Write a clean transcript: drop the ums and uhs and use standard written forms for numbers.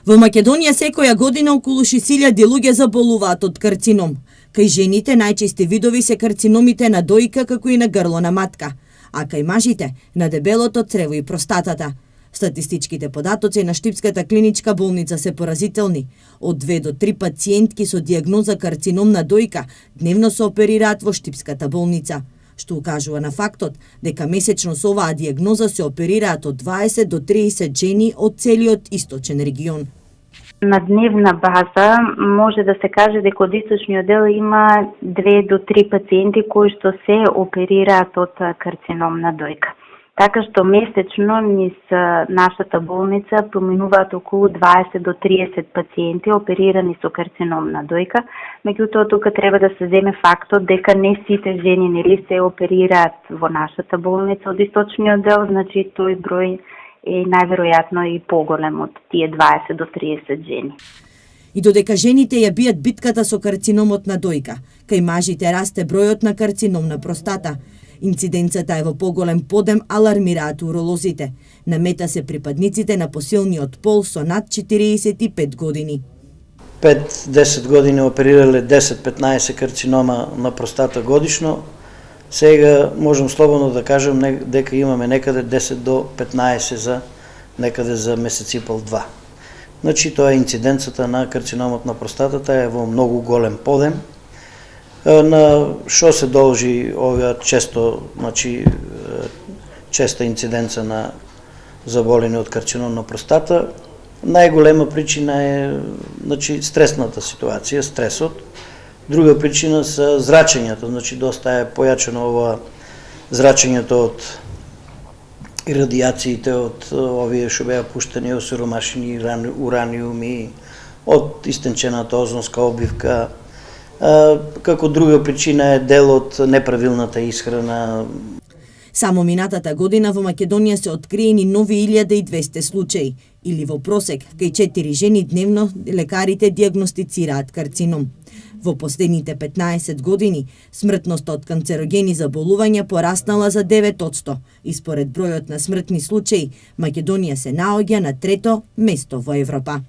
Во Македонија секоја година околу 6.000 луѓе заболуваат од карцином. Кај жените најчести видови се карциномите на дојка како и на грло на матка, а кај мажите на дебелото црево и простатата. Статистичките податоци на Штипската клиничка болница се поразителни. Од 2 до 3 пациентки со дијагноза карцином на дојка дневно се оперираат во Штипската болница, што укажува на фактот дека месечно со оваа дијагноза се оперираат од 20 до 30 жени од целиот источен регион. На дневна база може да се каже дека од источниот дел има 2 до 3 пациенти кои што се оперираат од карцином на дојка. Така што месечно низ нашата болница поминуваат околу 20 до 30 пациенти оперирани со карцином на дојка, меѓутоа тука треба да се земе фактот дека не сите жени нели се оперираат во нашата болница од источниот дел, значи тој број е најверојатно и поголем од тие 20 до 30 жени. И додека жените ја бијат битката со карциномот на дојка, кај мажите расте бројот на карцином на простата. Инциденцата е во поголем подем, алармираат уролозите. На мета се припадниците на посилниот пол со над 45 години. 5-10 години оперирале 10-15 карцинома на простата годишно. Сега можам слободно да кажам дека имаме некаде 10 до 15 за некаде за месец и пол 2. Значи тоа е инциденцата на карциномот на простатата е во многу голем подем. На што се должи оваа честа инциденца на заболени од карцином на простата? Најголема причина е стресната ситуација, стресот. Друга причина се зрачењето, доста е појачено ова зрачењето од радиациите од овие што беа пуштени осиромашени ураниуми, од истенчената озонска обвивка. Како друга причина е дел од неправилната исхрана. Само минатата година во Македонија се откриени нови 1200 случаи, или во просек кај 4 жени дневно лекарите дијагностицираат карцином. Во последните 15 години смртноста од канцерогени заболувања пораснала за 9%, и според бројот на смртни случаи Македонија се наоѓа на 3-то место во Европа.